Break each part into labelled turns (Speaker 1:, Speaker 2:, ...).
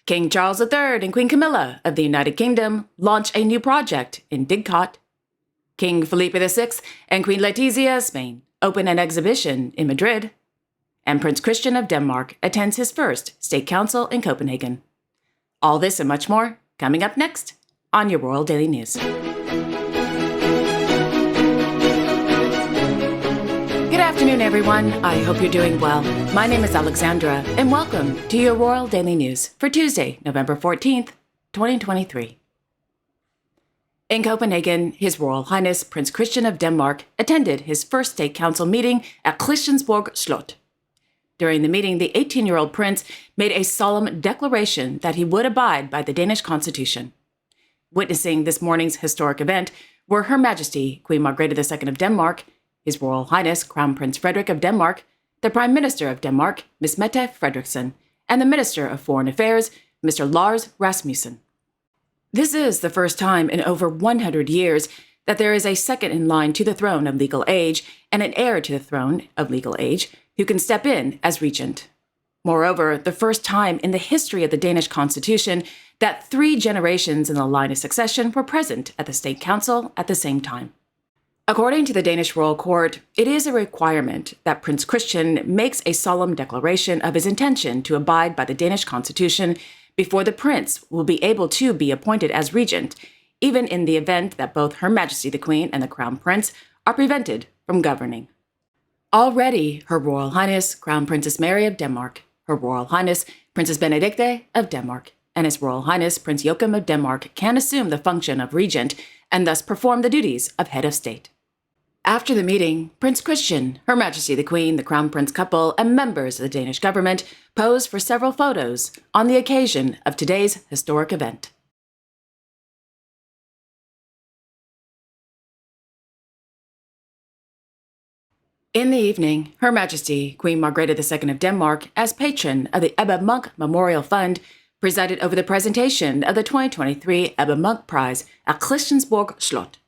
Speaker 1: King Charles III and Queen Camilla of the United Kingdom launch a new project in Didcot. King Philippe VI and Queen Letizia of Spain open an exhibition in Madrid. And Prince Christian of Denmark attends his first State Council in Copenhagen. All this and much more coming up next on your Royal Daily News. Good afternoon, everyone. I hope you're doing well. My name is Alexandra, and welcome to your Royal Daily News for Tuesday, November 14th, 2023. In Copenhagen, His Royal Highness Prince Christian of Denmark attended his first State Council meeting at Christiansborg Slot. During the meeting, the 18-year-old prince made a solemn declaration that he would abide by the Danish constitution. Witnessing this morning's historic event were Her Majesty Queen Margrethe II of Denmark, His Royal Highness Crown Prince Frederik of Denmark, the Prime Minister of Denmark, Ms. Mette Frederiksen, and the Minister of Foreign Affairs, Mr. Lars Rasmussen. This is the first time in over 100 years that there is a second in line to the throne of legal age and an heir to the throne of legal age who can step in as regent. Moreover, the first time in the history of the Danish constitution that 3 generations in the line of succession were present at the State Council at the same time. According to the Danish royal court, it is a requirement that Prince Christian makes a solemn declaration of his intention to abide by the Danish constitution before the prince will be able to be appointed as regent, even in the event that both Her Majesty the Queen and the Crown Prince are prevented from governing. Already, Her Royal Highness Crown Princess Mary of Denmark, Her Royal Highness Princess Benedicte of Denmark, and His Royal Highness Prince Joachim of Denmark can assume the function of regent and thus perform the duties of head of state. After the meeting, Prince Christian, Her Majesty the Queen, the Crown Prince couple, and members of the Danish government posed for several photos on the occasion of today's historic event. In the evening, Her Majesty Queen Margrethe II of Denmark, as patron of the Ebbe Munch Memorial Fund, presided over the presentation of the 2023 Ebbe Munch Prize at Christiansborg Slot.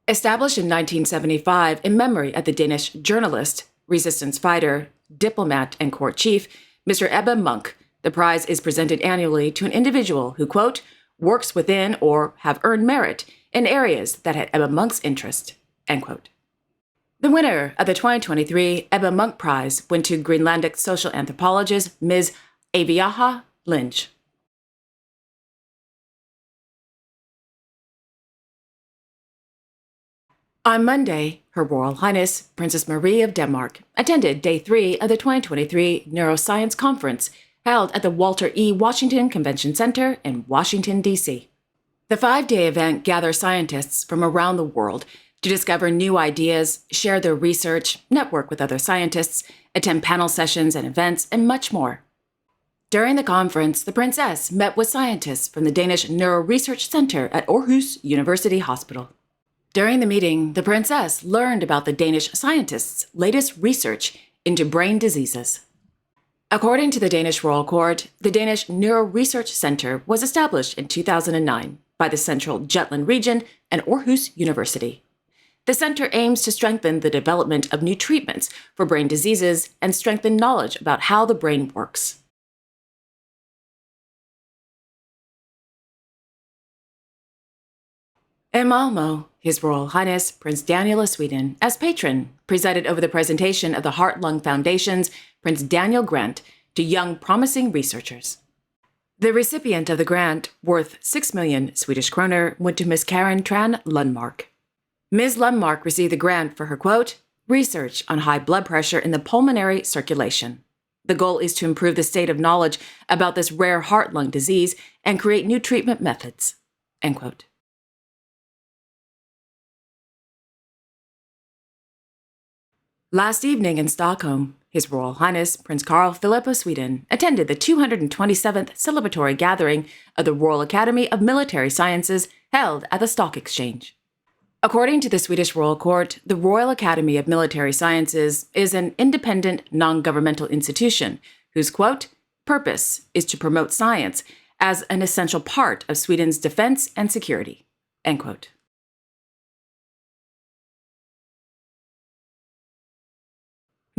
Speaker 1: Established in 1975 in memory of the Danish journalist, resistance fighter, diplomat, and court chief, Mr. Ebbe Munch, the prize is presented annually to an individual who, quote, works within or have earned merit in areas that had Ebbe Munch's interest, end quote. The winner of the 2023 Ebbe Munch Prize went to Greenlandic social anthropologist Ms. Aviaha Lynch. On Monday, Her Royal Highness Princess Marie of Denmark attended Day 3 of the 2023 Neuroscience Conference held at the Walter E. Washington Convention Center in Washington, D.C. The 5-day event gathers scientists from around the world to discover new ideas, share their research, network with other scientists, attend panel sessions and events, and much more. During the conference, the princess met with scientists from the Danish Neuro Research Center at Aarhus University Hospital. During the meeting, the princess learned about the Danish scientists' latest research into brain diseases. According to the Danish Royal Court, the Danish Neuro Research Center was established in 2009 by the Central Jutland Region and Aarhus University. The center aims to strengthen the development of new treatments for brain diseases and strengthen knowledge about how the brain works. In Malmö, His Royal Highness Prince Daniel of Sweden, as patron, presided over the presentation of the Heart-Lung Foundation's Prince Daniel Grant to young promising researchers. The recipient of the grant, worth 6 million Swedish kroner, went to Ms. Karen Tran Lundmark. Ms. Lundmark received the grant for her, quote, research on high blood pressure in the pulmonary circulation. The goal is to improve the state of knowledge about this rare heart-lung disease and create new treatment methods, end quote. Last evening in Stockholm, His Royal Highness Prince Carl Philippe of Sweden attended the 227th celebratory gathering of the Royal Academy of Military Sciences held at the Stock Exchange. According to the Swedish Royal Court, the Royal Academy of Military Sciences is an independent, non-governmental institution whose, quote, purpose is to promote science as an essential part of Sweden's defense and security, end quote.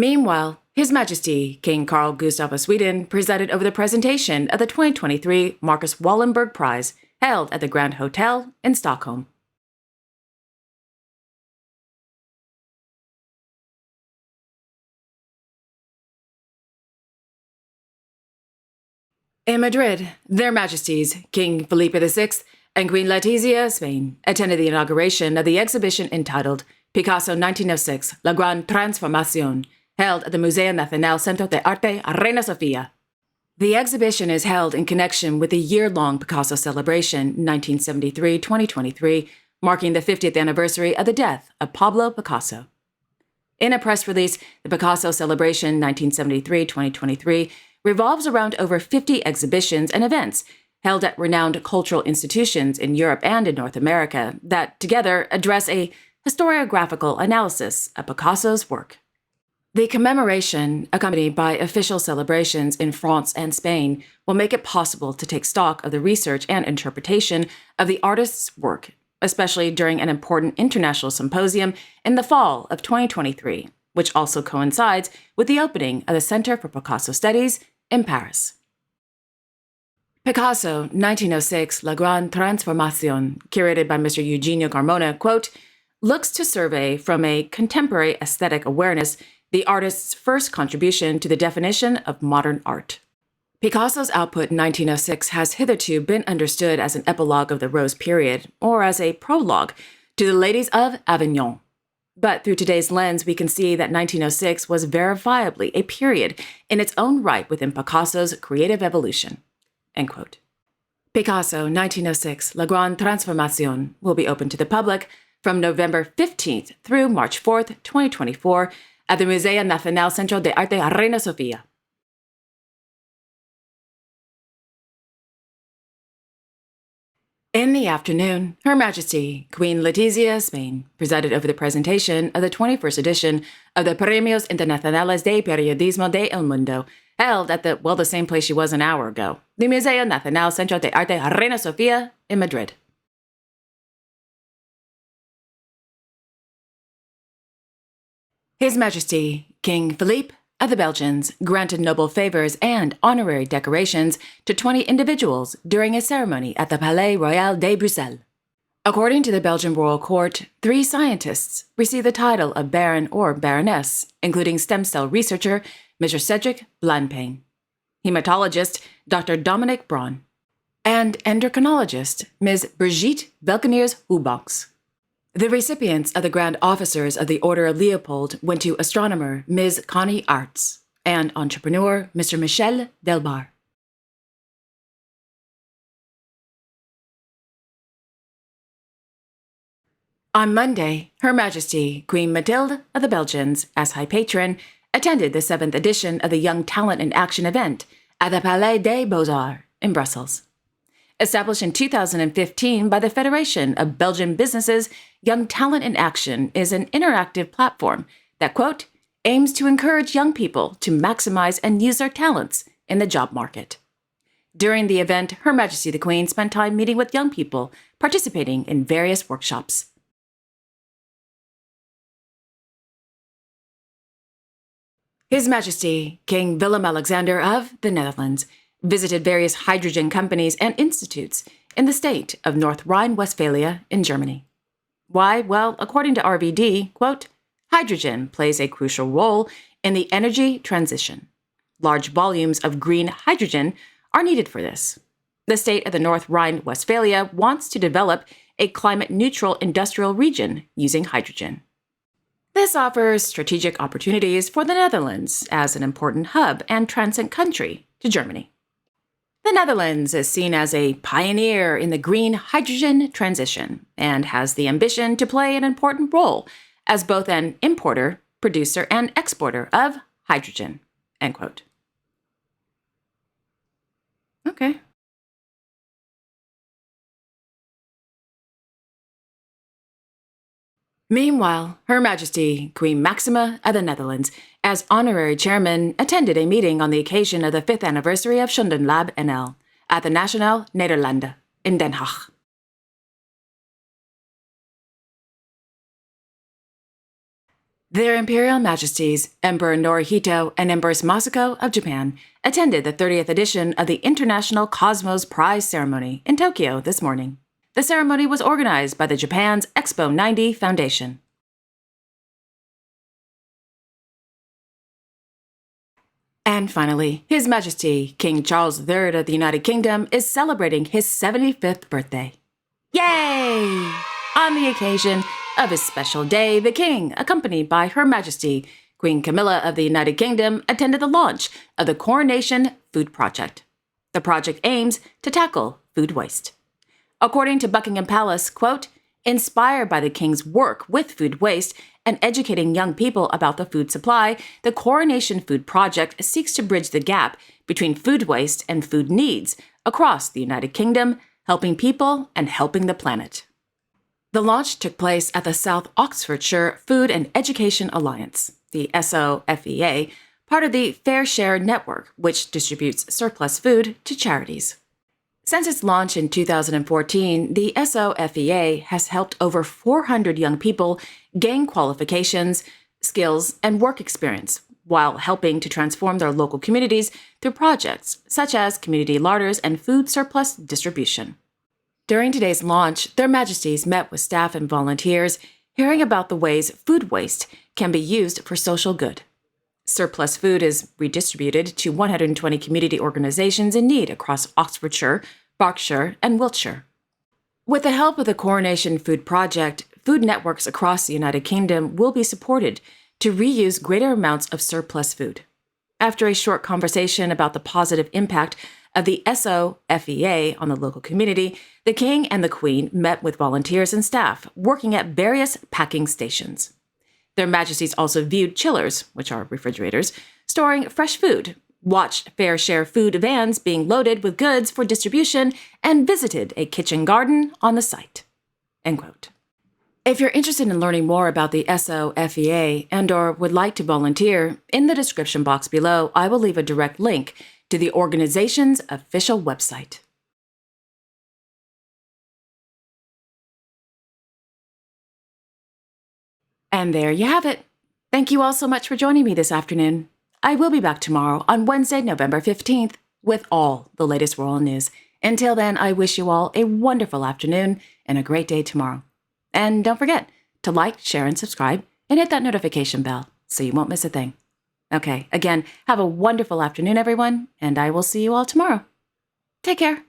Speaker 1: Meanwhile, His Majesty King Carl Gustaf of Sweden presided over the presentation of the 2023 Marcus Wallenberg Prize held at the Grand Hotel in Stockholm. In Madrid, Their Majesties King Philippe VI and Queen Letizia of Spain attended the inauguration of the exhibition entitled Picasso 1906, La Gran Transformación, held at the Museo Nacional Centro de Arte Reina Sofia. The exhibition is held in connection with the year-long Picasso celebration 1973-2023, marking the 50th anniversary of the death of Pablo Picasso. In a press release, the Picasso celebration 1973-2023 revolves around over 50 exhibitions and events held at renowned cultural institutions in Europe and in North America that together address a historiographical analysis of Picasso's work. The commemoration, accompanied by official celebrations in France and Spain, will make it possible to take stock of the research and interpretation of the artist's work, especially during an important international symposium in the fall of 2023, which also coincides with the opening of the Center for Picasso Studies in Paris. Picasso 1906 La Gran Transformación, curated by Mr. Eugenio Carmona, quote, looks to survey from a contemporary aesthetic awareness the artist's first contribution to the definition of modern art. Picasso's output in 1906 has hitherto been understood as an epilogue of the Rose period, or as a prologue to the Ladies of Avignon. But through today's lens, we can see that 1906 was verifiably a period in its own right within Picasso's creative evolution. End quote. Picasso 1906 La Gran Transformación will be open to the public from November 15th through March 4th, 2024 at the Museo Nacional Centro de Arte Reina Sofia. In the afternoon, Her Majesty Queen Letizia of Spain presided over the presentation of the 21st edition of the Premios Internacionales de Periodismo de El Mundo, held at the same place she was an hour ago, the Museo Nacional Centro de Arte Reina Sofia in Madrid. His Majesty King Philippe of the Belgians granted noble favors and honorary decorations to 20 individuals during a ceremony at the Palais Royal de Bruxelles. According to the Belgian Royal Court, 3 scientists received the title of Baron or Baroness, including stem cell researcher Mr. Cedric Blancpain, hematologist Dr. Dominic Braun, and endocrinologist Ms. Brigitte Velkeniers-Hubanks. The recipients of the Grand Officers of the Order of Leopold went to astronomer Ms. Connie Arts and entrepreneur Mr. Michel Delbar. On Monday, Her Majesty Queen Mathilde of the Belgians, as High Patron, attended the 7th edition of the Young Talent in Action event at the Palais des Beaux-Arts in Brussels. Established in 2015 by the Federation of Belgian Businesses, Young Talent in Action is an interactive platform that, quote, aims to encourage young people to maximize and use their talents in the job market. During the event, Her Majesty the Queen spent time meeting with young people participating in various workshops. His Majesty King WillemAlexander of the Netherlands visited various hydrogen companies and institutes in the state of North Rhine-Westphalia in Germany. Why? Well, according to RVD, quote, hydrogen plays a crucial role in the energy transition. Large volumes of green hydrogen are needed for this. The state of the North Rhine-Westphalia wants to develop a climate-neutral industrial region using hydrogen. This offers strategic opportunities for the Netherlands as an important hub and transit country to Germany. The Netherlands is seen as a pioneer in the green hydrogen transition and has the ambition to play an important role as both an importer, producer, and exporter of hydrogen, end quote. Okay. Meanwhile, Her Majesty Queen Maxima of the Netherlands, as honorary chairman, attended a meeting on the occasion of the 5th anniversary of Schundenlab NL at the Nationale Nederlanden in Den Haag. Their Imperial Majesties, Emperor Norihito and Empress Masako of Japan, attended the 30th edition of the International Cosmos Prize ceremony in Tokyo this morning. The ceremony was organized by the Japan's Expo 90 Foundation. And finally, His Majesty King Charles III of the United Kingdom is celebrating his 75th birthday. Yay! On the occasion of his special day, the King, accompanied by Her Majesty Queen Camilla of the United Kingdom, attended the launch of the Coronation Food Project. The project aims to tackle food waste. According to Buckingham Palace, quote, inspired by the King's work with food waste and educating young people about the food supply, the Coronation Food Project seeks to bridge the gap between food waste and food needs across the United Kingdom, helping people and helping the planet. The launch took place at the South Oxfordshire Food and Education Alliance, the SOFEA, part of the Fareshare network, which distributes surplus food to charities. Since its launch in 2014, the SOFEA has helped over 400 young people gain qualifications, skills, and work experience, while helping to transform their local communities through projects such as community larders and food surplus distribution. During today's launch, Their Majesties met with staff and volunteers, hearing about the ways food waste can be used for social good. Surplus food is redistributed to 120 community organizations in need across Oxfordshire, Berkshire, and Wiltshire. With the help of the Coronation Food Project, food networks across the United Kingdom will be supported to reuse greater amounts of surplus food. After a short conversation about the positive impact of the SOFEA on the local community, the King and the Queen met with volunteers and staff working at various packing stations. Their Majesties also viewed chillers, which are refrigerators, storing fresh food, watched Fareshare food vans being loaded with goods for distribution, and visited a kitchen garden on the site. End quote. If you're interested in learning more about the SOFEA and/or would like to volunteer, in the description box below, I will leave a direct link to the organization's official website. And there you have it. Thank you all so much for joining me this afternoon. I will be back tomorrow on Wednesday, November 15th, with all the latest royal news. Until then, I wish you all a wonderful afternoon and a great day tomorrow. And don't forget to like, share, and subscribe, and hit that notification bell so you won't miss a thing. Okay, again, have a wonderful afternoon, everyone, and I will see you all tomorrow. Take care.